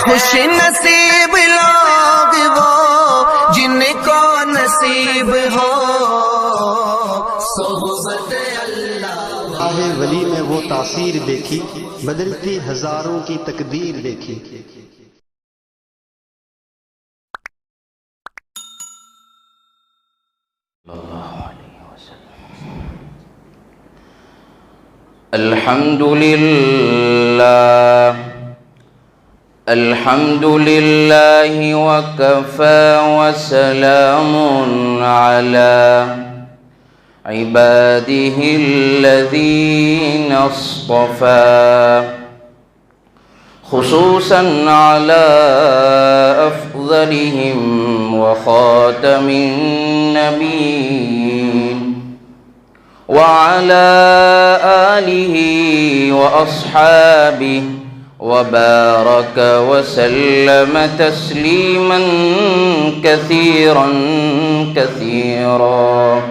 خوش نصیب لوگ وہ جن کو نصیب ہو صحبت اللہ۔ آہ ولی میں وہ تاثیر دیکھی، بدلتی ہزاروں کی تقدیر دیکھی۔ الحمد لله الحمد لله وكفى وسلام على عباده الذين اصطفى خصوصا على أفضلهم وخاتم النبيين وعلى آله وأصحابه وبارك وسلم تسليما كثيرا كثيرا.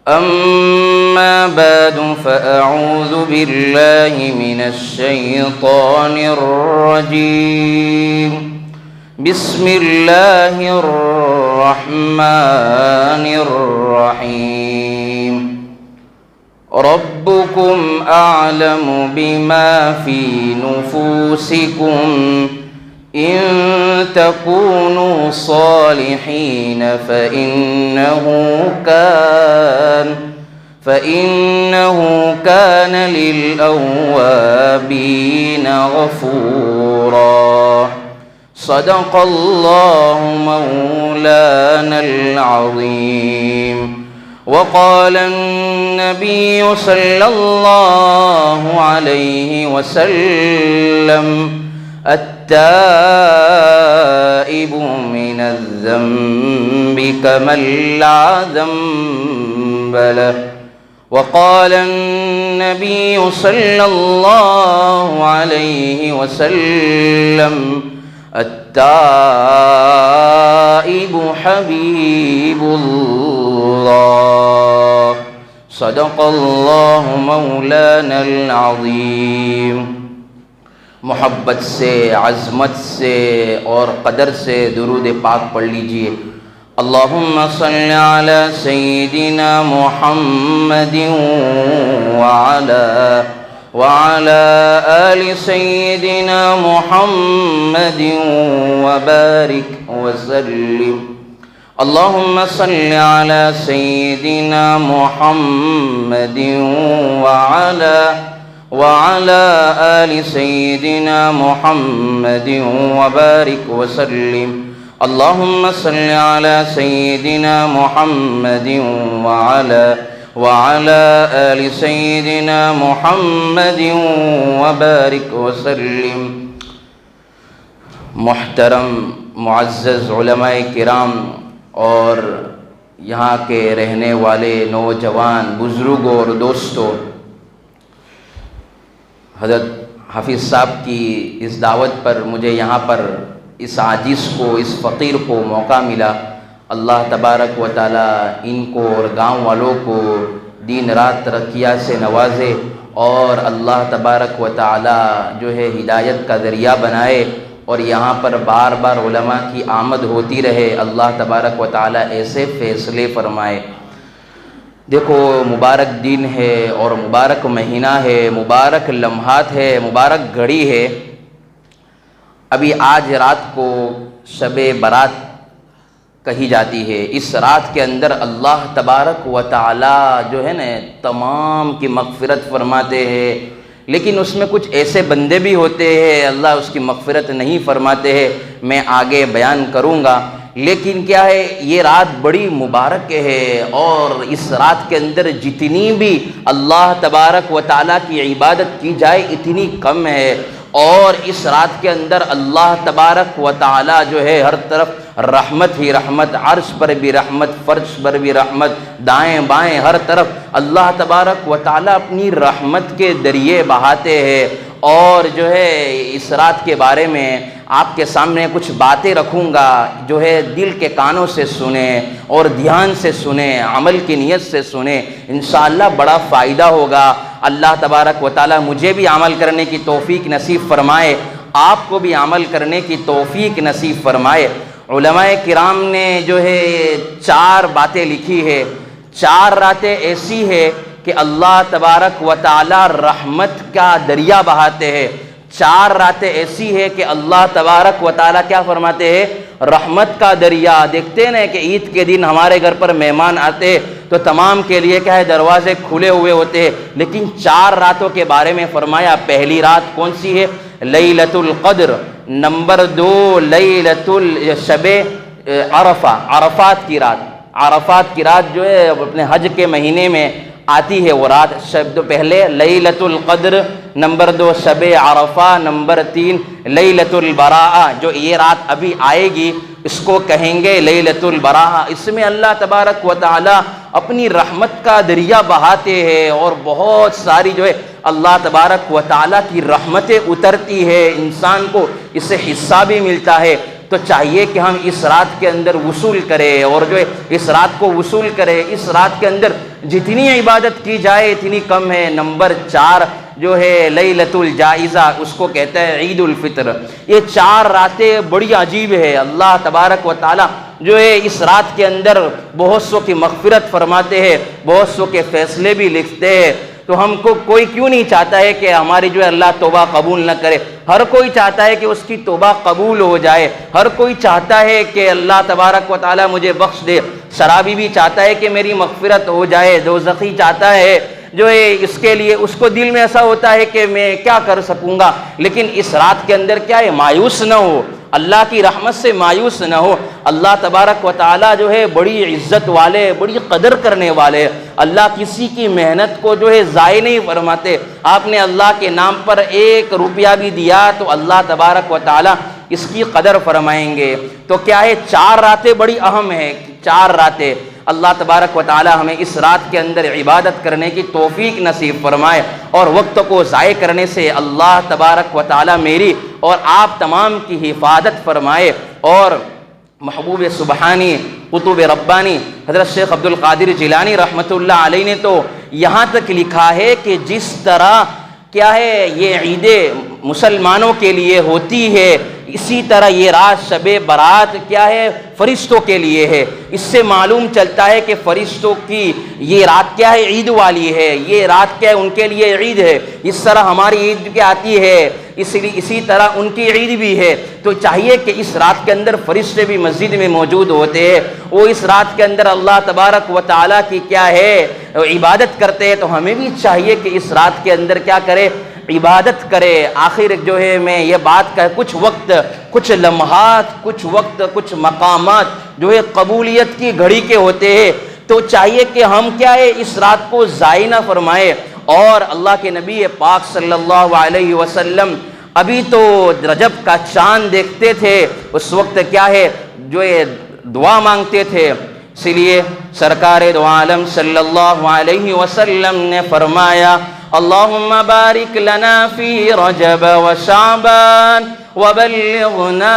أما بعد فأعوذ بالله من الشيطان الرجيم. بسم الله الرحمن الرحيم. ربكم أعلم بما في نفوسكم إن تكونوا صالحين فإنه كان للأوابين غفورا. صدق الله مولانا العظيم. وقال النبي صلى الله عليه وسلم التائب من الذنب كمن لا ذنب له. وقال النبي صلى الله عليه وسلم التائب حبيب الله. صدق الله مولانا العظيم. محبت سے، عظمت سے اور قدر سے درود پاک پڑھ لیجئے. اللہم صل علی سیدنا محمد وعلى آل سيدنا محمد وبارك وسلم. اللهم صل على سيدنا محمد وعلى آل سيدنا محمد وبارك وسلم. اللهم صل على سيدنا محمد وعلى آل سيدنا محمد وبارك وسلم. محترم معزز علماء کرام اور یہاں کے رہنے والے نوجوان بزرگوں اور دوستوں، حضرت حافظ صاحب کی اس دعوت پر مجھے یہاں پر اس عاجز کو، اس فقیر کو موقع ملا. اللہ تبارک و تعالی ان کو اور گاؤں والوں کو دین رات ترقیات سے نوازے اور اللہ تبارک و تعالی جو ہے ہدایت کا ذریعہ بنائے اور یہاں پر بار بار علماء کی آمد ہوتی رہے. اللہ تبارک و تعالی ایسے فیصلے فرمائے. دیکھو مبارک دن ہے اور مبارک مہینہ ہے، مبارک لمحات ہے، مبارک گھڑی ہے. ابھی آج رات کو شب برات کہی جاتی ہے. اس رات کے اندر اللہ تبارک و تعالی جو ہے نا تمام کی مغفرت فرماتے ہیں، لیکن اس میں کچھ ایسے بندے بھی ہوتے ہیں اللہ اس کی مغفرت نہیں فرماتے ہیں. میں آگے بیان کروں گا، لیکن کیا ہے یہ رات بڑی مبارک ہے اور اس رات کے اندر جتنی بھی اللہ تبارک و تعالی کی عبادت کی جائے اتنی کم ہے. اور اس رات کے اندر اللہ تبارک و تعالی جو ہے ہر طرف رحمت ہی رحمت، عرش پر بھی رحمت، فرش پر بھی رحمت، دائیں بائیں ہر طرف اللہ تبارک و تعالی اپنی رحمت کے دریے بہاتے ہیں. اور جو ہے اس رات کے بارے میں آپ کے سامنے کچھ باتیں رکھوں گا، جو ہے دل کے کانوں سے سنیں اور دھیان سے سنیں، عمل کی نیت سے سنیں، انشاءاللہ بڑا فائدہ ہوگا. اللہ تبارک و تعالی مجھے بھی عمل کرنے کی توفیق نصیب فرمائے آپ کو بھی عمل کرنے کی توفیق نصیب فرمائے۔ علماء کرام نے جو ہے 4 باتیں لکھی ہے، 4 راتیں ایسی ہے کہ اللہ تبارک و تعالی رحمت کا دریا بہاتے ہیں۔ 4 راتیں ایسی ہے کہ اللہ تبارک و تعالی کیا فرماتے ہیں؟ رحمت کا دریا۔ دیکھتے ہیں کہ عید کے دن ہمارے گھر پر مہمان آتے تو تمام کے لیے کیا ہے دروازے کھلے ہوئے ہوتے ہیں، لیکن 4 راتوں کے بارے میں فرمایا۔ پہلی رات کون سی ہے؟ لیلۃ القدر۔ نمبر 2 لیلۃ شب عرفہ، عرفات کی رات۔ عرفات کی رات جو ہے اپنے حج کے مہینے میں آتی ہے وہ رات۔ شب پہلے لیلۃ القدر، نمبر 2 شب عرفہ، نمبر 3 لیلۃ البراءہ۔ جو یہ رات ابھی آئے گی اس کو کہیں گے لیلۃ البراءہ۔ اس میں اللہ تبارک و تعالی اپنی رحمت کا دریا بہاتے ہیں اور بہت ساری جو ہے اللہ تبارک و تعالی کی رحمتیں اترتی ہے، انسان کو اس سے حصہ بھی ملتا ہے۔ تو چاہیے کہ ہم اس رات کے اندر وصول کریں اور جو ہے اس رات کو وصول کریں۔ اس رات کے اندر جتنی عبادت کی جائے اتنی کم ہے۔ نمبر 4 جو ہے لیلۃ الجائزہ، اس کو کہتا ہے عید الفطر۔ یہ 4 راتیں بڑی عجیب ہے۔ اللہ تبارک و تعالی جو ہے اس رات کے اندر بہت سو کی مغفرت فرماتے ہیں، بہت سو کے فیصلے بھی لکھتے ہیں۔ تو ہم کو کوئی کیوں نہیں چاہتا ہے کہ ہماری جو ہے اللہ توبہ قبول نہ کرے؟ ہر کوئی چاہتا ہے کہ اس کی توبہ قبول ہو جائے۔ ہر کوئی چاہتا ہے کہ اللہ تبارک و تعالی مجھے بخش دے۔ شرابی بھی چاہتا ہے کہ میری مغفرت ہو جائے، دوزخی چاہتا ہے جو ہے اس کے لیے اس کو دل میں ایسا ہوتا ہے کہ میں کیا کر سکوں گا، لیکن اس رات کے اندر کیا ہے مایوس نہ ہو، اللہ کی رحمت سے مایوس نہ ہو۔ اللہ تبارک و تعالی جو ہے بڑی عزت والے، بڑی قدر کرنے والے۔ اللہ کسی کی محنت کو جو ہے ضائع نہیں فرماتے۔ آپ نے اللہ کے نام پر 1 روپیہ بھی دیا تو اللہ تبارک و تعالی اس کی قدر فرمائیں گے۔ تو کیا ہے 4 راتیں بڑی اہم ہیں۔ 4 راتیں اللہ تبارک و تعالی ہمیں اس رات کے اندر عبادت کرنے کی توفیق نصیب فرمائے اور وقت کو ضائع کرنے سے اللہ تبارک و تعالی میری اور آپ تمام کی حفاظت فرمائے۔ اور محبوب سبحانی قطب ربانی حضرت شیخ عبد القادر جیلانی رحمۃ اللہ علیہ نے تو یہاں تک لکھا ہے کہ جس طرح کیا ہے یہ عیدیں مسلمانوں کے لیے ہوتی ہے، اسی طرح یہ رات شب برات کیا ہے فرشتوں کے لیے ہے۔ اس سے معلوم چلتا ہے کہ فرشتوں کی یہ رات کیا ہے عید والی ہے، یہ رات کیا ہے ان کے لیے عید ہے۔ اس طرح ہماری عید کیا آتی ہے اسی طرح ان کی عید بھی ہے۔ تو چاہیے کہ اس رات کے اندر فرشتے بھی مسجد میں موجود ہوتے ہیں، وہ اس رات کے اندر اللہ تبارک و تعالیٰ کی کیا ہے عبادت کرتے ہیں۔ تو ہمیں بھی چاہیے کہ اس رات کے اندر کیا کرے عبادت کرے۔ آخر جو ہے میں یہ بات کہ کچھ وقت، کچھ لمحات، کچھ وقت، کچھ مقامات جو ہے قبولیت کی گھڑی کے ہوتے ہیں، تو چاہیے کہ ہم کیا ہے اس رات کو ضائع نہ فرمائے۔ اور اللہ کے نبی پاک صلی اللہ علیہ وسلم ابھی تو رجب کا چاند دیکھتے تھے، اس وقت کیا ہے جو یہ دعا مانگتے تھے۔ اس لیے سرکار دو عالم صلی اللہ علیہ وسلم نے فرمایا اللہم بارک لنا فی رجب و شعبان وبلغنا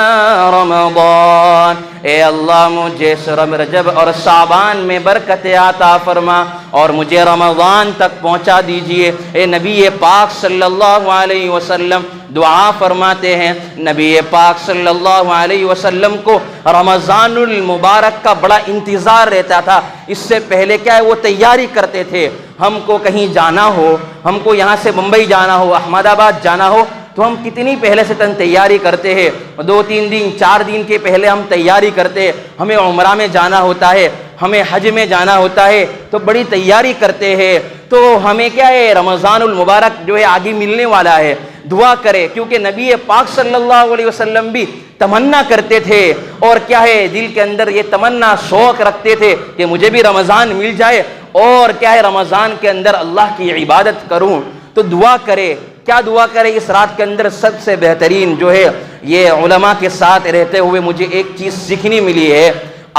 رمضان۔ اے اللہ مجھے رجب اور شعبان میں برکت عطا فرما اور مجھے رمضان تک پہنچا دیجئے۔ اے نبی پاک صلی اللہ علیہ وسلم دعا فرماتے ہیں۔ نبی پاک صلی اللہ علیہ وسلم کو رمضان المبارک کا بڑا انتظار رہتا تھا۔ اس سے پہلے کیا ہے وہ تیاری کرتے تھے۔ ہم کو کہیں جانا ہو، ہم کو یہاں سے ممبئی جانا ہو، احمد آباد جانا ہو، تو ہم کتنی پہلے سے تیاری کرتے ہیں، 2-3 دن 4 دن کے پہلے ہم تیاری کرتے ہیں۔ ہمیں عمرہ میں جانا ہوتا ہے، ہمیں حج میں جانا ہوتا ہے، تو بڑی تیاری کرتے ہیں۔ تو ہمیں کیا ہے رمضان المبارک جو ہے آگے ملنے والا ہے، دعا کرے، کیونکہ نبی پاک صلی اللہ علیہ وسلم بھی تمنا کرتے تھے اور کیا ہے دل کے اندر یہ تمنا شوق رکھتے تھے کہ مجھے بھی رمضان مل جائے اور کیا ہے رمضان کے اندر اللہ کی عبادت کروں۔ تو دعا کرے، کیا دعا کرے اس رات کے اندر؟ سب سے بہترین جو ہے یہ علماء کے ساتھ رہتے ہوئے مجھے ایک چیز سیکھنی ملی ہے۔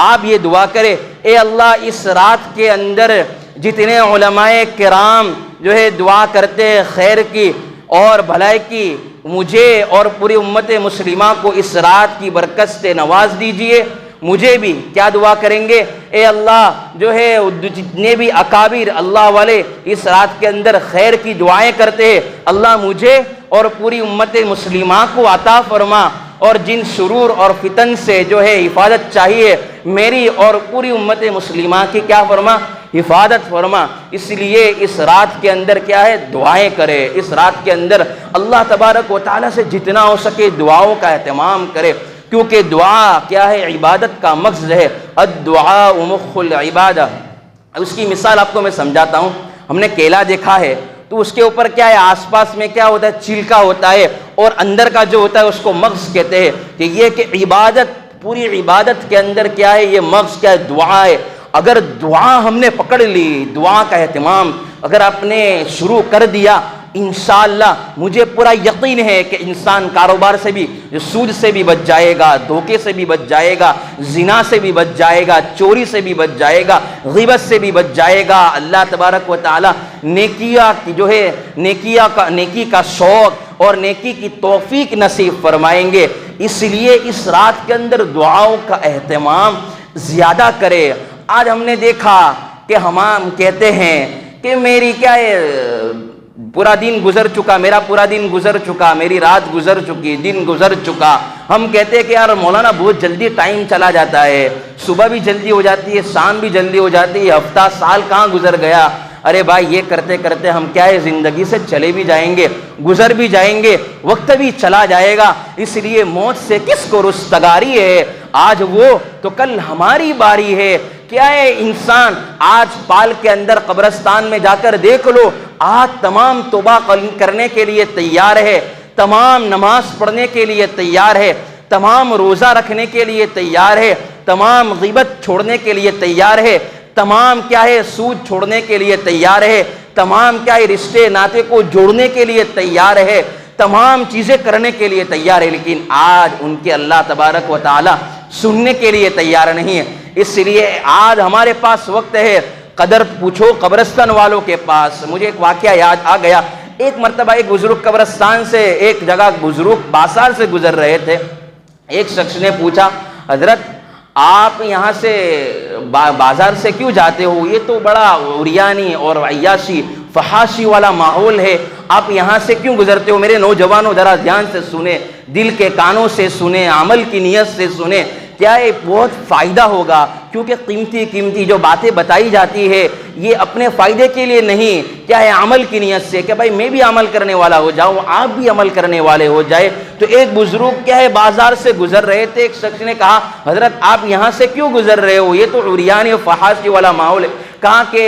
آپ یہ دعا کرے اے اللہ اس رات کے اندر جتنے علماء کرام جو ہے دعا کرتے ہیں خیر کی اور بھلائی کی، مجھے اور پوری امت مسلمہ کو اس رات کی برکت سے نواز دیجئے۔ مجھے بھی کیا دعا کریں گے؟ اے اللہ جو ہے جتنے بھی اکابر اللہ والے اس رات کے اندر خیر کی دعائیں کرتے ہیں، اللہ مجھے اور پوری امت مسلمہ کو عطا فرما، اور جن شرور اور فتن سے جو ہے حفاظت چاہیے میری اور پوری امت مسلمہ کی کیا فرما، حفاظت فرما۔ اس لیے اس رات کے اندر کیا ہے، دعائیں کرے، اس رات کے اندر اللہ تبارک و تعالیٰ سے جتنا ہو سکے دعاؤں کا اہتمام کرے، کیونکہ دعا کیا ہے، عبادت کا مغز ہے، الدعاء مخ العبادہ۔ اس کی مثال آپ کو میں سمجھاتا ہوں۔ ہم نے کیلا دیکھا ہے تو اس کے اوپر کیا ہے، آس پاس میں کیا ہوتا ہے، چھلکا ہوتا ہے، اور اندر کا جو ہوتا ہے اس کو مغز کہتے ہیں۔ کہ یہ کہ عبادت، پوری عبادت کے اندر کیا ہے، یہ مغز کیا ہے، دعا ہے۔ اگر دعا ہم نے پکڑ لی، دعا کا اہتمام اگر آپ نے شروع کر دیا، انشاءاللہ مجھے پورا یقین ہے کہ انسان کاروبار سے بھی، سود سے بھی بچ جائے گا، دھوکے سے بھی بچ جائے گا، زنا سے بھی بچ جائے گا، چوری سے بھی بچ جائے گا، غیبت سے بھی بچ جائے گا۔ اللہ تبارک و تعالی نیکیاں کی جو ہے، نیکی کا شوق اور نیکی کی توفیق نصیب فرمائیں گے۔ اس لیے اس رات کے اندر دعاؤں کا اہتمام زیادہ کرے۔ آج ہم نے دیکھا کہ ہم کہتے ہیں کہ میری کیا ہے، پورا دن گزر چکا، میرا پورا دن گزر چکا، میری رات گزر چکی، دن گزر چکا۔ ہم کہتے ہیں کہ یار مولانا بہت جلدی ٹائم چلا جاتا ہے، صبح بھی جلدی ہو جاتی ہے، شام بھی جلدی ہو جاتی ہے، ہفتہ سال کہاں گزر گیا۔ ارے بھائی یہ کرتے کرتے ہم کیا ہے، زندگی سے چلے بھی جائیں گے، گزر بھی جائیں گے، وقت بھی چلا جائے گا۔ اس لیے موت سے کس کو رستگاری ہے، آج وہ تو کل ہماری باری ہے۔ کیا ہے، انسان آج پال کے اندر قبرستان میں جا کر دیکھ لو، آج تمام توبہ کرنے کے لیے تیار ہے، تمام نماز پڑھنے کے لیے تیار ہے، تمام روزہ رکھنے کے لیے تیار ہے، تمام غیبت چھوڑنے کے لیے تیار ہے، تمام کیا ہے، سود چھوڑنے کے لیے تیار ہے، تمام کیا ہے، رشتے ناطے کو جوڑنے کے لیے تیار ہے، تمام چیزیں کرنے کے لیے تیار ہے، لیکن آج ان کے اللہ تبارک و تعالی سننے کے لیے تیار نہیں ہے۔ اس لیے آج ہمارے پاس وقت ہے، قدر پوچھو قبرستان والوں کے پاس۔ مجھے ایک واقعہ یاد آ گیا، ایک مرتبہ ایک بزرگ قبرستان سے، ایک جگہ بزرگ بازار سے گزر رہے تھے۔ ایک شخص نے پوچھا، حضرت آپ یہاں سے بازار سے کیوں جاتے ہو، یہ تو بڑا عریانی اور عیاشی فحاشی والا ماحول ہے، آپ یہاں سے کیوں گزرتے ہو؟ میرے نوجوانوں ذرا دھیان سے سنیں، دل کے کانوں سے سنیں، عمل کی نیت سے سنیں، کیا یہ بہت فائدہ ہوگا، کیونکہ قیمتی جو باتیں بتائی جاتی ہے یہ اپنے فائدے کے لیے نہیں، کیا ہے، عمل کی نیت سے کہ بھائی میں بھی عمل کرنے والا ہو جاؤں، آپ بھی عمل کرنے والے ہو جائے۔ تو ایک بزرگ کیا ہے، بازار سے گزر رہے تھے، ایک شخص نے کہا، حضرت آپ یہاں سے کیوں گزر رہے ہو، یہ تو عریانی و فحاشی والا ماحول ہے۔ کہا کہ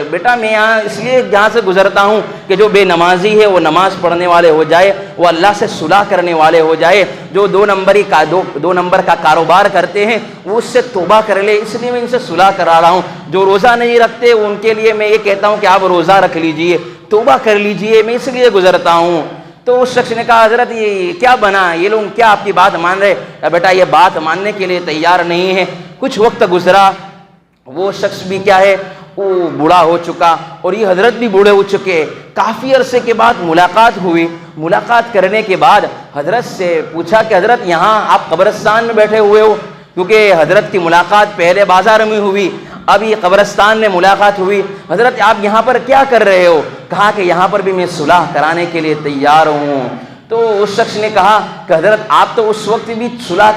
بیٹا میں یہاں اس لیے یہاں سے گزرتا ہوں کہ جو بے نمازی ہے وہ نماز پڑھنے والے ہو جائے، وہ اللہ سے صلح کرنے والے ہو جائے، جو دو نمبر کا کاروبار کرتے ہیں وہ اس سے توبہ کر لے، اس لیے میں ان سے صلح کرا رہا ہوں۔ جو روزہ نہیں رکھتے ان کے لیے میں یہ کہتا ہوں کہ آپ روزہ رکھ لیجئے، توبہ کر لیجئے، میں اس لیے گزرتا ہوں۔ تو اس شخص نے کہا، حضرت یہ کیا بنا، یہ لوگ کیا آپ کی بات مان رہے؟ بیٹا یہ بات ماننے کے لیے تیار نہیں ہے۔ کچھ وقت گزرا، وہ شخص بھی کیا ہے، وہ بوڑھا ہو چکا اور یہ حضرت بھی بوڑھے ہو چکے۔ کافی عرصے کے بعد ملاقات ہوئی، ملاقات کرنے کے بعد حضرت سے پوچھا کہ حضرت یہاں آپ قبرستان میں بیٹھے ہوئے ہو، کیونکہ حضرت کی ملاقات پہلے بازار میں ہوئی، اب یہ قبرستان میں ملاقات ہوئی۔ حضرت آپ یہاں پر کیا کر رہے ہو؟ کہا کہ یہاں پر بھی میں صلح کرانے کے لیے تیار ہوں۔ تو اس شخص نے کہا کہ حضرت آپ تو اس وقت بھی صلح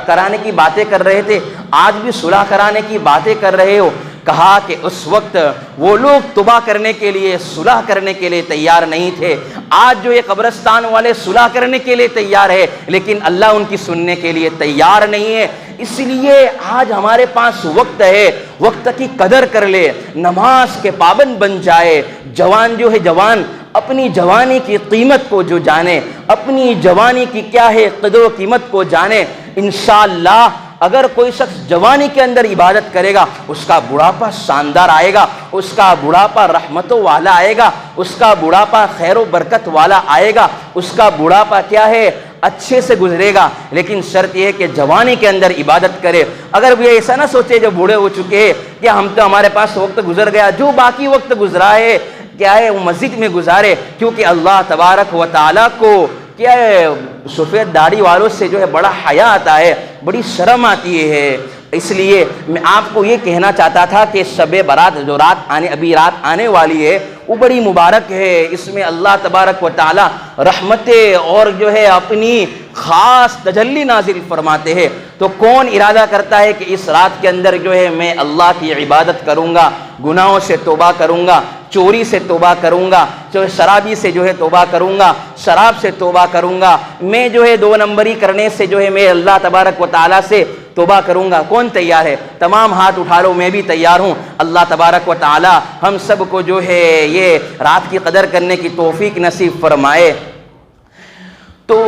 کرانے کی باتیں کر رہے تھے، آج بھی صلح کرانے کی باتیں کر رہے ہو۔ کہا کہ اس وقت وہ لوگ توبہ کرنے کے لیے، صلح کرنے کے لیے تیار نہیں تھے، آج جو یہ قبرستان والے صلح کرنے کے لیے تیار ہے، لیکن اللہ ان کی سننے کے لیے تیار نہیں ہے۔ اس لیے آج ہمارے پاس وقت ہے، وقت کی قدر کر لے، نماز کے پابند بن جائے۔ جوان جو ہے، جوان اپنی جوانی کی قیمت کو جو جانے، اپنی جوانی کی کیا ہے قدر و قیمت کو جانے، انشاءاللہ اگر کوئی شخص جوانی کے اندر عبادت کرے گا، اس کا بڑھاپا شاندار آئے گا، اس کا بڑھاپا رحمتوں والا آئے گا، اس کا بڑھاپا خیر و برکت والا آئے گا، اس کا بڑھاپا کیا ہے اچھے سے گزرے گا۔ لیکن شرط یہ ہے کہ جوانی کے اندر عبادت کرے۔ اگر وہ ایسا نہ سوچے جو بوڑھے ہو چکے ہیں کہ ہم تو ہمارے پاس وقت گزر گیا، جو باقی وقت گزرا ہے کیا ہے وہ مسجد میں گزارے، کیونکہ اللہ تبارک و تعالیٰ کو کیا ہے سفید داڑھی والوں سے جو ہے بڑا حیا آتا ہے، بڑی شرم آتی ہے۔ اس لیے میں آپ کو یہ کہنا چاہتا تھا کہ شب برات جو ابھی رات آنے والی ہے وہ بڑی مبارک ہے، اس میں اللہ تبارک و تعالی رحمتیں اور جو ہے اپنی خاص تجلی نازل فرماتے ہیں۔ تو کون ارادہ کرتا ہے کہ اس رات کے اندر جو ہے میں اللہ کی عبادت کروں گا، گناہوں سے توبہ کروں گا، چوری سے توبہ کروں گا، شرابی سے جو ہے توبہ کروں گا، شراب سے توبہ کروں گا، میں جو ہے 2 نمبری کرنے سے جو ہے میں اللہ تبارک و تعالیٰ سے توبہ کروں گا؟ کون تیار ہے؟ تمام ہاتھ اٹھا لو، میں بھی تیار ہوں۔ اللہ تبارک و تعالی ہم سب کو جو ہے یہ رات کی قدر کرنے کی توفیق نصیب فرمائے۔ تو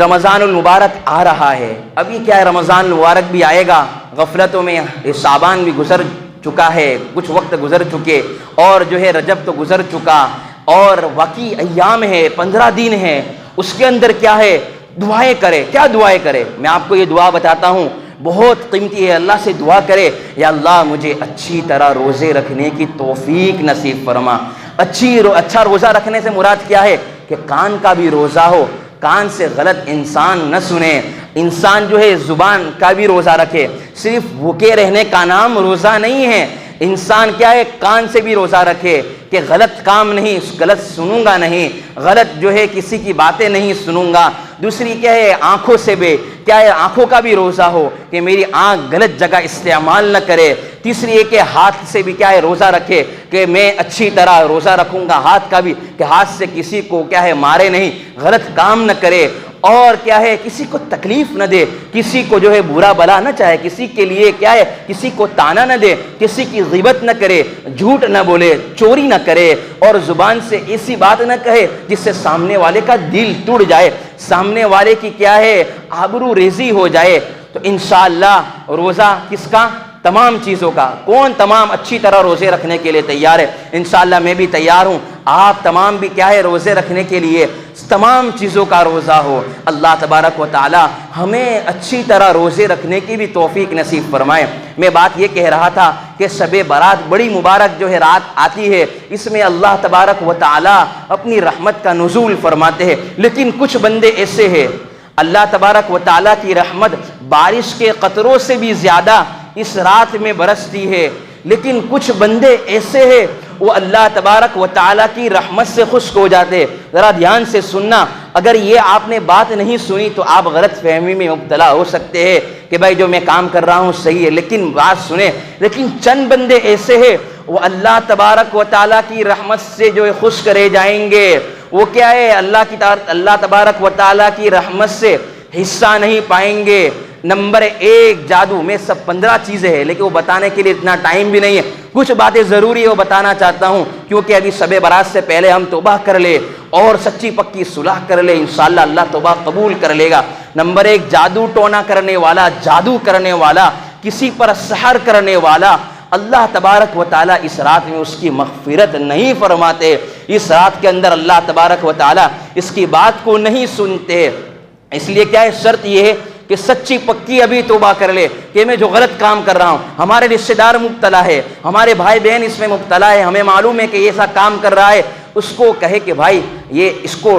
رمضان المبارک آ رہا ہے، ابھی کیا ہے رمضان المبارک بھی آئے گا، غفلتوں میں شعبان بھی گزر چکا ہے، کچھ وقت گزر چکے، اور جو ہے رجب تو گزر چکا، اور باقی ایام ہے، 15 دن ہے، اس کے اندر کیا ہے دعائیں کرے۔ کیا دعائیں کرے؟ میں آپ کو یہ دعا بتاتا ہوں، بہت قیمتی ہے۔ اللہ سے دعا کرے، یا اللہ مجھے اچھی طرح روزے رکھنے کی توفیق نصیب فرما۔ اچھا روزہ رکھنے سے مراد کیا ہے کہ کان کا بھی روزہ ہو، کان سے غلط انسان نہ سنے، انسان جو ہے زبان کا بھی روزہ رکھے۔ صرف بھوکے رہنے کا نام روزہ نہیں ہے، انسان کیا ہے کان سے بھی روزہ رکھے کہ غلط کام نہیں، غلط سنوں گا نہیں، غلط جو ہے کسی کی باتیں نہیں سنوں گا۔ دوسری کیا ہے آنکھوں سے بھی کیا ہے آنکھوں کا بھی روزہ ہو کہ میری آنکھ غلط جگہ استعمال نہ کرے۔ تیسری ہے کہ ہاتھ سے بھی کیا ہے روزہ رکھے کہ میں اچھی طرح روزہ رکھوں گا، ہاتھ کا بھی کہ ہاتھ سے کسی کو کیا ہے مارے نہیں، غلط کام نہ کرے، اور کیا ہے کسی کو تکلیف نہ دے، کسی کو جو ہے برا بلا نہ چاہے، کسی کے لیے کیا ہے کسی کو تانا نہ دے، کسی کی غیبت نہ کرے، جھوٹ نہ بولے، چوری نہ کرے، اور زبان سے ایسی بات نہ کہے جس سے سامنے والے کا دل ٹوٹ جائے، سامنے والے کی کیا ہے آبرو ریزی ہو جائے۔ تو انشاءاللہ روزہ کس کا؟ تمام چیزوں کا۔ کون تمام اچھی طرح روزے رکھنے کے لیے تیار ہے؟ انشاءاللہ میں بھی تیار ہوں، آپ تمام بھی کیا ہے روزے رکھنے کے لیے تمام چیزوں کا روزہ ہو۔ اللہ تبارک و تعالی ہمیں اچھی طرح روزے رکھنے کی بھی توفیق نصیب فرمائے۔ میں بات یہ کہہ رہا تھا کہ شب برات بڑی مبارک جو ہے رات آتی ہے، اس میں اللہ تبارک و تعالی اپنی رحمت کا نزول فرماتے ہیں، لیکن کچھ بندے ایسے ہیں اللہ تبارک و تعالی کی رحمت بارش کے قطروں سے بھی زیادہ اس رات میں برستی ہے، لیکن کچھ بندے ایسے ہیں وہ اللہ تبارک و تعالیٰ کی رحمت سے خشک ہو جاتے۔ ذرا دھیان سے سننا، اگر یہ آپ نے بات نہیں سنی تو آپ غلط فہمی میں مبتلا ہو سکتے ہیں کہ بھائی جو میں کام کر رہا ہوں صحیح ہے، لیکن بات سنیں۔ لیکن چند بندے ایسے ہیں وہ اللہ تبارک و تعالیٰ کی رحمت سے جو ہے خشک رہ جائیں گے۔ وہ کیا ہے اللہ تبارک و تعالیٰ کی رحمت سے حصہ نہیں پائیں گے۔ نمبر 1 جادو، میں سب 15 چیزیں ہیں لیکن وہ بتانے کے لیے اتنا ٹائم بھی نہیں ہے، کچھ باتیں ضروری ہے وہ بتانا چاہتا ہوں، کیونکہ ابھی شب برات سے پہلے ہم توبہ کر لے اور سچی پکی صلح کر لے، انشاءاللہ اللہ توبہ قبول کر لے گا۔ نمبر 1 جادو ٹونا کرنے والا، جادو کرنے والا، کسی پر سحر کرنے والا، اللہ تبارک و تعالیٰ اس رات میں اس کی مغفرت نہیں فرماتے، اس رات کے اندر اللہ تبارک و تعالیٰ اس کی بات کو نہیں سنتے۔ اس لیے کیا ہے شرط یہ ہے کہ سچی پکی ابھی توبہ کر لے کہ میں جو غلط کام کر رہا ہوں، ہمارے رشتہ دار مبتلا ہے، ہمارے بھائی بہن اس میں مبتلا ہے، ہمیں معلوم ہے کہ یہ ایسا کام کر رہا ہے، اس کو کہے کہ بھائی یہ اس کو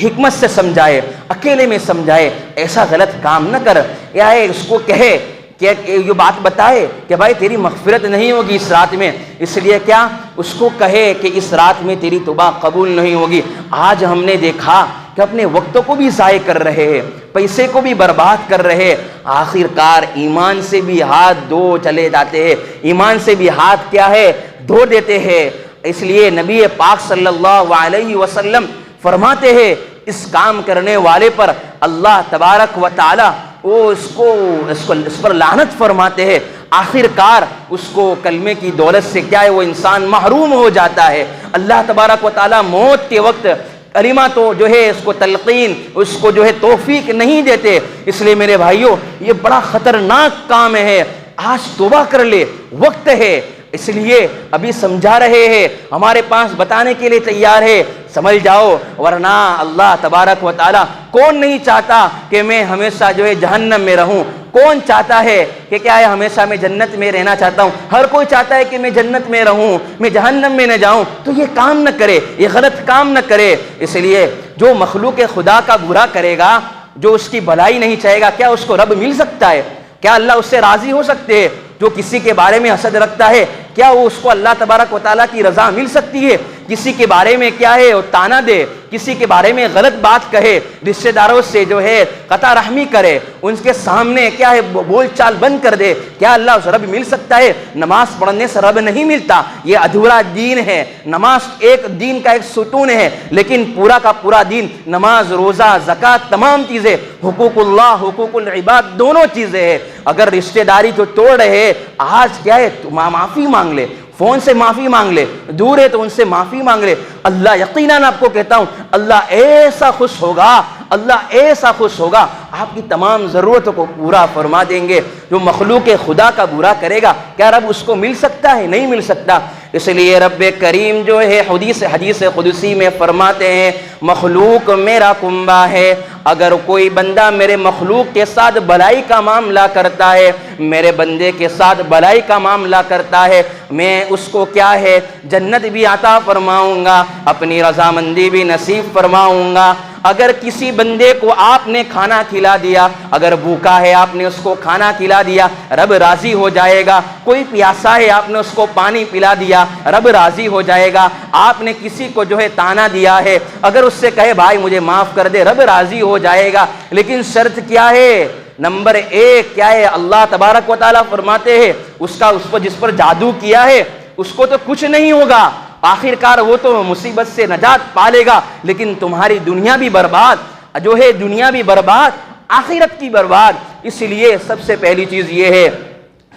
حکمت سے سمجھائے، اکیلے میں سمجھائے، ایسا غلط کام نہ کر، یا اس کو کہے کہ یہ بات بتائے کہ بھائی تیری مغفرت نہیں ہوگی اس رات میں، اس لیے کیا اس کو کہے کہ اس رات میں تیری توبہ قبول نہیں ہوگی۔ آج ہم نے دیکھا کہ اپنے وقتوں کو بھی ضائع کر رہے ہیں، پیسے کو بھی برباد کر رہے ہیں، آخر کار ایمان سے بھی ہاتھ دھو چلے جاتے ہیں، ایمان سے بھی ہاتھ کیا ہے دھو دیتے ہیں۔ اس لیے نبی پاک صلی اللہ علیہ وسلم فرماتے ہیں اس کام کرنے والے پر اللہ تبارک و تعالی وہ اس پر لعنت فرماتے ہیں، آخر کار اس کو کلمے کی دولت سے کیا ہے وہ انسان محروم ہو جاتا ہے۔ اللہ تبارک و تعالی موت کے وقت کلمہ تو جو ہے اس کو تلقین، اس کو جو ہے توفیق نہیں دیتے۔ اس لیے میرے بھائیوں یہ بڑا خطرناک کام ہے، آج توبہ کر لے، وقت ہے، اس لیے ابھی سمجھا رہے ہیں، ہمارے پاس بتانے کے لیے تیار ہے، سمجھ جاؤ، ورنہ اللہ تبارک و تعالیٰ کون نہیں چاہتا کہ میں ہمیشہ جو ہے جہنم میں رہوں؟ کون چاہتا ہے کہ کیا ہے ہمیشہ میں جنت میں رہنا چاہتا ہوں؟ ہر کوئی چاہتا ہے کہ میں جنت میں رہوں، میں جہنم میں نہ جاؤں۔ تو یہ کام نہ کرے، یہ غلط کام نہ کرے۔ اس لیے جو مخلوق خدا کا برا کرے گا، جو اس کی بھلائی نہیں چاہے گا، کیا اس کو رب مل سکتا ہے؟ کیا اللہ اس سے راضی ہو سکتے ہیں؟ جو کسی کے بارے میں حسد رکھتا ہے کیا وہ اس کو اللہ تبارک و تعالیٰ کی رضا مل سکتی ہے؟ کسی کے بارے میں کیا ہے وہ تانا دے، کسی کے بارے میں غلط بات کہے، رشتہ داروں سے جو ہے قطع رحمی کرے، ان کے سامنے کیا ہے بول چال بند کر دے، کیا اللہ اس رب مل سکتا ہے؟ نماز پڑھنے سے رب نہیں ملتا، یہ ادھورا دین ہے۔ نماز ایک دین کا ایک ستون ہے، لیکن پورا کا پورا دین نماز، روزہ، زکوٰۃ، تمام چیزیں، حقوق اللہ، حقوق العباد، دونوں چیزیں ہیں۔ اگر رشتہ داری جو توڑ رہے آج کیا ہے معافی مانگ لے، فون سے معافی مانگ لے، دور ہے تو ان سے معافی مانگ لے، اللہ یقیناً آپ کو کہتا ہوں اللہ ایسا خوش ہوگا، اللہ ایسا خوش ہوگا، آپ کی تمام ضرورتوں کو پورا فرما دیں گے۔ جو مخلوق خدا کا برا کرے گا کیا رب اس کو مل سکتا ہے؟ نہیں مل سکتا۔ اس لیے رب کریم جو ہے حدیث قدسی میں فرماتے ہیں مخلوق میرا کنبہ ہے، اگر کوئی بندہ میرے مخلوق کے ساتھ بھلائی کا معاملہ کرتا ہے، میرے بندے کے ساتھ بھلائی کا معاملہ کرتا ہے، میں اس کو کیا ہے جنت بھی عطا فرماؤں گا، اپنی رضامندی بھی نصیب فرماؤں گا۔ اگر کسی بندے کو آپ نے کھانا کھلا دیا، اگر بھوکا ہے آپ نے اس کو کھانا کھلا دیا، رب راضی ہو جائے گا۔ کوئی پیاسا ہے آپ نے اس کو پانی پلا دیا، رب راضی ہو جائے گا۔ آپ نے کسی کو جو ہے تانا دیا ہے، اگر اس سے کہے بھائی مجھے معاف کر دے، رب راضی ہو جائے گا۔ لیکن شرط کیا ہے؟ نمبر ایک کیا ہے؟ اللہ تبارک و تعالیٰ فرماتے ہیں اس پر جس پر جادو کیا ہے اس کو تو کچھ نہیں ہوگا، آخر کار وہ تو مصیبت سے نجات پالے گا، لیکن تمہاری دنیا بھی برباد جو ہے، دنیا بھی برباد، آخرت کی برباد۔ اس لیے سب سے پہلی چیز یہ ہے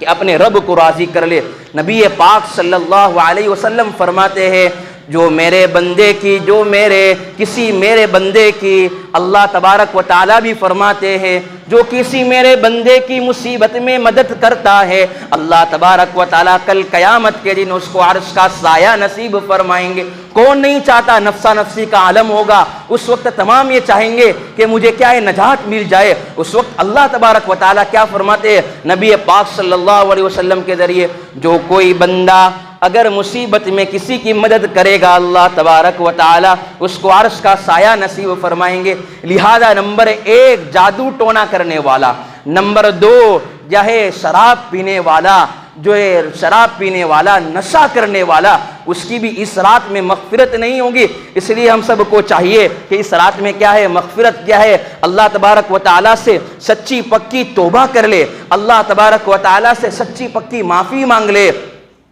کہ اپنے رب کو راضی کر لے۔ نبی پاک صلی اللہ علیہ وسلم فرماتے ہیں جو میرے بندے کی اللہ تبارک و تعالیٰ بھی فرماتے ہیں جو کسی میرے بندے کی مصیبت میں مدد کرتا ہے، اللہ تبارک و تعالیٰ کل قیامت کے دن اس کو عرش کا سایہ نصیب فرمائیں گے۔ کون نہیں چاہتا؟ نفسا نفسی کا عالم ہوگا، اس وقت تمام یہ چاہیں گے کہ مجھے کیا ہے نجات مل جائے۔ اس وقت اللہ تبارک و تعالیٰ کیا فرماتے ہیں نبی پاک صلی اللہ علیہ وسلم کے ذریعے، جو کوئی بندہ اگر مصیبت میں کسی کی مدد کرے گا اللہ تبارک و تعالی اس کو عرش کا سایہ نصیب فرمائیں گے۔ لہذا نمبر ایک جادو ٹونا کرنے والا، نمبر دو جو ہے شراب پینے والا، نشہ کرنے والا، اس کی بھی اس رات میں مغفرت نہیں ہوگی۔ اس لیے ہم سب کو چاہیے کہ اس رات میں کیا ہے مغفرت کیا ہے، اللہ تبارک و تعالیٰ سے سچی پکی توبہ کر لے، اللہ تبارک و تعالیٰ سے سچی پکی معافی مانگ لے۔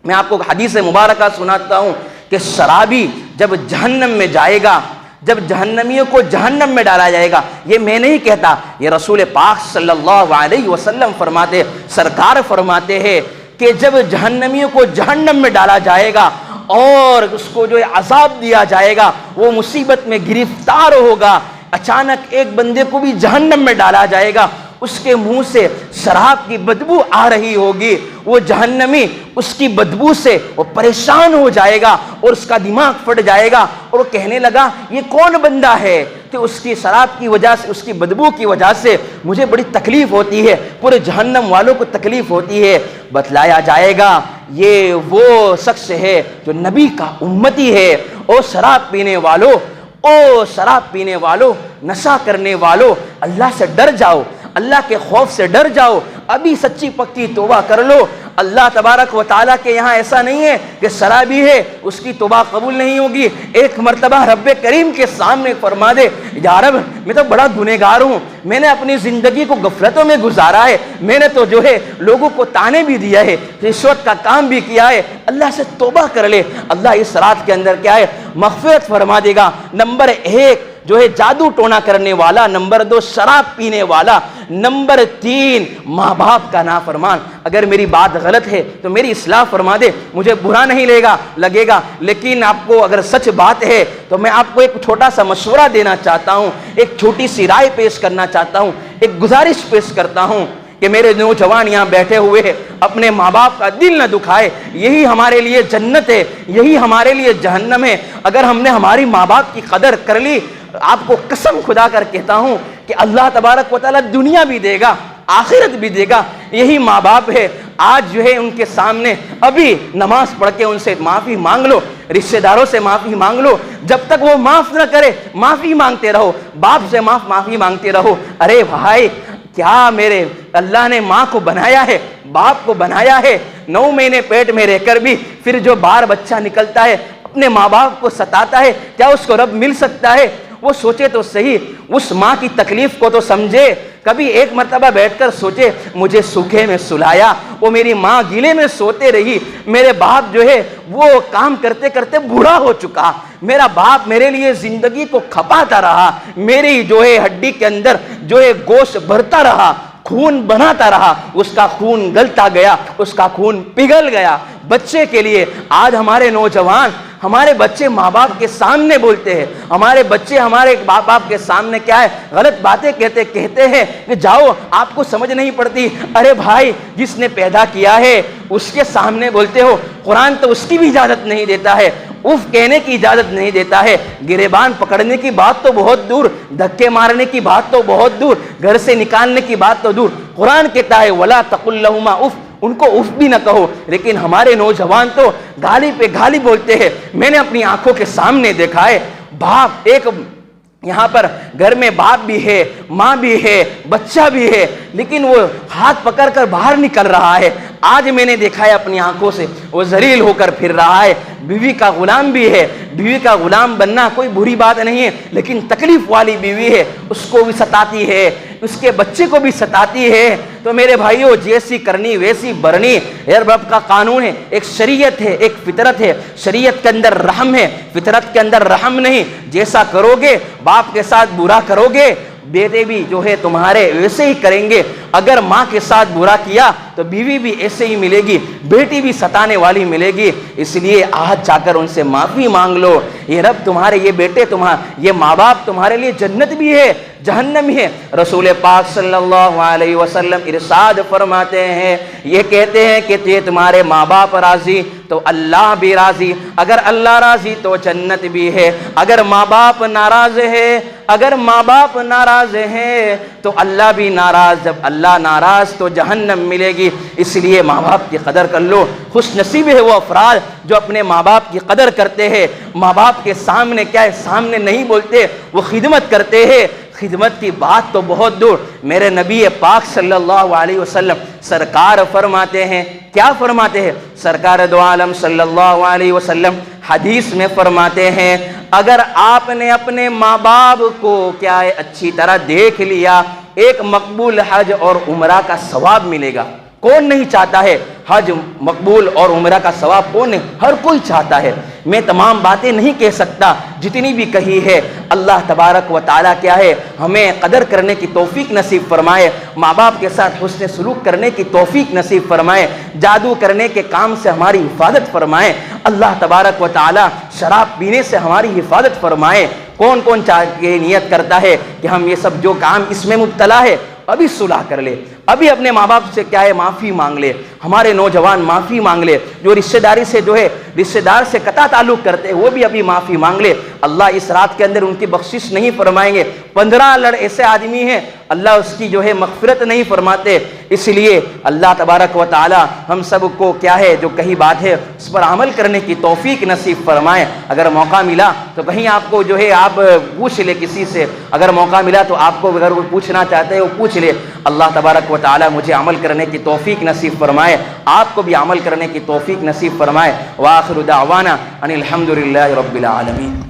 میں آپ کو حدیث مبارکہ سناتا ہوں کہ شرابی جب جہنم میں جائے گا، جب جہنمیوں کو جہنم میں ڈالا جائے گا، یہ میں نہیں کہتا، یہ رسول پاک صلی اللہ علیہ وسلم فرماتے، سرکار فرماتے ہیں کہ جب جہنمیوں کو جہنم میں ڈالا جائے گا اور اس کو جو عذاب دیا جائے گا، وہ مصیبت میں گرفتار ہوگا، اچانک ایک بندے کو بھی جہنم میں ڈالا جائے گا، اس کے منہ سے شراب کی بدبو آ رہی ہوگی، وہ جہنمی اس کی بدبو سے وہ پریشان ہو جائے گا اور اس کا دماغ پھٹ جائے گا اور وہ کہنے لگا یہ کون بندہ ہے کہ اس کی شراب کی وجہ سے، اس کی بدبو کی وجہ سے مجھے بڑی تکلیف ہوتی ہے، پورے جہنم والوں کو تکلیف ہوتی ہے۔ بتلایا جائے گا یہ وہ شخص ہے جو نبی کا امتی ہے۔ او شراب پینے والو، نشہ کرنے والو، اللہ سے ڈر جاؤ، اللہ کے خوف سے ڈر جاؤ، ابھی سچی پکی توبہ کر لو۔ اللہ تبارک و تعالیٰ کے یہاں ایسا نہیں ہے کہ شرابی ہے اس کی توبہ قبول نہیں ہوگی۔ ایک مرتبہ رب کریم کے سامنے فرما دے یا رب میں تو بڑا گنہگار ہوں، میں نے اپنی زندگی کو غفلتوں میں گزارا ہے، میں نے تو جو ہے لوگوں کو تانے بھی دیا ہے، رشوت کا کام بھی کیا ہے، اللہ سے توبہ کر لے، اللہ اس رات کے اندر کیا ہے مغفرت فرما دے گا۔ نمبر ایک جو ہے جادو ٹونا کرنے والا، نمبر دو شراب پینے والا، نمبر تین ماں باپ کا نافرمان۔ اگر میری بات غلط ہے تو میری اصلاح فرما دے، مجھے برا نہیں لگے گا، لیکن آپ کو اگر سچ بات ہے تو میں آپ کو ایک چھوٹا سا مشورہ دینا چاہتا ہوں، ایک چھوٹی سی رائے پیش کرنا چاہتا ہوں، ایک گزارش پیش کرتا ہوں کہ میرے نوجوان یہاں بیٹھے ہوئے ہیں، اپنے ماں باپ کا دل نہ دکھائے، یہی ہمارے لیے جنت ہے، یہی ہمارے لیے جہنم ہے۔ اگر ہم نے ہماری ماں باپ کی قدر کر لی، آپ کو قسم خدا کر کہتا ہوں کہ اللہ تبارک و تعالیٰ دنیا بھی دے گا، آخرت بھی دے گا۔ یہی ماں باپ ہے، آج جو ہے ان کے سامنے ابھی نماز پڑھ کے ان سے معافی مانگ لو، رشتہ داروں سے معافی مانگ لو، جب تک وہ معاف نہ کرے معافی مانگتے رہو، باپ سے معافی مانگتے رہو۔ ارے بھائی کیا میرے اللہ نے ماں کو بنایا ہے، باپ کو بنایا ہے، 9 مہینے پیٹ میں رہ کر بھی پھر جو بار بچہ نکلتا ہے اپنے ماں باپ کو ستاتا ہے، کیا اس کو رب مل سکتا ہے؟ وہ سوچے تو صحیح، اس ماں کی تکلیف کو تو سمجھے، کبھی ایک مرتبہ بیٹھ کر سوچے مجھے سوکھے میں سلایا، وہ میری ماں گیلے میں سوتے رہی، میرے باپ جو ہے وہ کام کرتے کرتے بوڑھا ہو چکا، میرا باپ میرے لیے زندگی کو کھپاتا رہا، میری جو ہے ہڈی کے اندر جو ہے گوشت بھرتا رہا، خون بناتا رہا، اس کا خون گلتا گیا، اس کا خون پگھل گیا بچے کے لیے۔ آج ہمارے نوجوان، ہمارے بچے ماں باپ کے سامنے بولتے ہیں، ہمارے بچے ہمارے ماں باپ کے سامنے کیا ہے غلط باتیں کہتے ہیں کہ جاؤ آپ کو سمجھ نہیں پڑتی، ارے بھائی جس نے پیدا کیا ہے اس کے سامنے بولتے ہو، قرآن تو اس کی بھی اجازت نہیں دیتا ہے، اف کہنے کی اجازت نہیں دیتا ہے، گریبان پکڑنے کی بات تو بہت دور، دھکے مارنے کی بات تو بہت دور، گھر سے نکالنے کی بات تو دور، قرآن کہتا ہے وَلَا تَقُلْ لَهُمَا اف، ان کو اف بھی نہ کہو۔ لیکن ہمارے نوجوان تو گالی پہ گالی بولتے ہیں۔ میں نے اپنی آنکھوں کے سامنے دیکھا ہے، باپ ایک یہاں پر گھر میں باپ بھی ہے، ماں بھی ہے، بچہ بھی ہے، لیکن وہ ہاتھ پکڑ کر باہر نکل رہا ہے۔ آج میں نے دیکھا ہے اپنی آنکھوں سے، وہ ذلیل ہو کر پھر رہا ہے، بیوی کا غلام بھی ہے۔ بیوی کا غلام بننا کوئی بری بات نہیں ہے، لیکن تکلیف والی بیوی ہے، اس کو بھی ستاتی ہے، اس کے بچے کو بھی ستاتی ہے۔ تو میرے بھائیوں، جیسی کرنی ویسی برنی، یہ رب کا قانون ہے، ایک شریعت ہے، ایک فطرت ہے۔ شریعت کے اندر رحم ہے، فطرت کے اندر رحم نہیں۔ جیسا کرو گے، باپ کے ساتھ برا کرو گے، بیٹے بھی جو ہے تمہارے ویسے ہی کریں گے۔ اگر ماں کے ساتھ برا کیا تو بیوی بھی ایسے ہی ملے گی، بیٹی بھی ستانے والی ملے گی۔ اس لیے آج جا کر ان سے معافی مانگ لو۔ یہ رب تمہارے، یہ بیٹے یہ ماں باپ تمہارے لیے جنت بھی ہے، جہنم بھی ہے۔ رسول پاک صلی اللہ علیہ وسلم ارشاد فرماتے ہیں، یہ کہتے ہیں کہ یہ تمہارے ماں باپ راضی تو اللہ بھی راضی، اگر اللہ راضی تو جنت بھی ہے، اگر ماں باپ ناراض ہے، اگر ماں باپ ناراض ہیں تو اللہ بھی ناراض، جب اللہ ناراض تو جہنم ملے گی۔ اس لیے ماں باپ کی قدر کر لو۔ خوش نصیب ہے وہ افراد جو اپنے ماں باپ کی قدر کرتے ہیں، ماں باپ کے سامنے کیا ہے سامنے نہیں بولتے، وہ خدمت کرتے ہیں۔ خدمت کی بات تو بہت دور، میرے نبی پاک صلی اللہ علیہ وسلم سرکار فرماتے ہیں، کیا فرماتے ہیں؟ سرکار دو عالم صلی اللہ علیہ وسلم حدیث میں فرماتے ہیں، اگر آپ نے اپنے ماں باپ کو کیا ہے اچھی طرح دیکھ لیا، ایک مقبول حج اور عمرہ کا ثواب ملے گا۔ کون نہیں چاہتا ہے حج مقبول اور عمرہ کا ثواب؟ کون نہیں؟ ہر کوئی چاہتا ہے۔ میں تمام باتیں نہیں کہہ سکتا جتنی بھی کہی ہے، اللہ تبارک و تعالیٰ کیا ہے ہمیں قدر کرنے کی توفیق نصیب فرمائے، ماں باپ کے ساتھ حسن سلوک کرنے کی توفیق نصیب فرمائے، جادو کرنے کے کام سے ہماری حفاظت فرمائے، اللہ تبارک و تعالیٰ شراب پینے سے ہماری حفاظت فرمائے۔ کون کون کے نیت کرتا ہے کہ ہم یہ سب جو کام اس میں مبتلا ہے ابھی صلح کر لے، ابھی اپنے ماں باپ سے کیا ہے معافی مانگ لے۔ ہمارے نوجوان معافی مانگ لے، جو رشتہ داری سے جو ہے رشتہ دار سے قطع تعلق کرتے ہیں وہ بھی ابھی معافی مانگ لے۔ اللہ اس رات کے اندر ان کی بخشش نہیں فرمائیں گے۔ 15 ایسے آدمی ہیں اللہ اس کی جو ہے مغفرت نہیں فرماتے۔ اس لیے اللہ تبارک و تعالی ہم سب کو کیا ہے جو کہی بات ہے اس پر عمل کرنے کی توفیق نصیب فرمائے۔ اگر موقع ملا تو کہیں آپ کو جو ہے آپ پوچھ لے کسی سے، اگر موقع ملا تو آپ کو اگر وہ پوچھنا چاہتے ہیں وہ پوچھ لے۔ اللہ تبارک و تعالی مجھے عمل کرنے کی توفیق نصیب فرمائے، آپ کو بھی عمل کرنے کی توفیق نصیب فرمائے۔ وآخر دعوانا ان الحمد للہ رب العالمین۔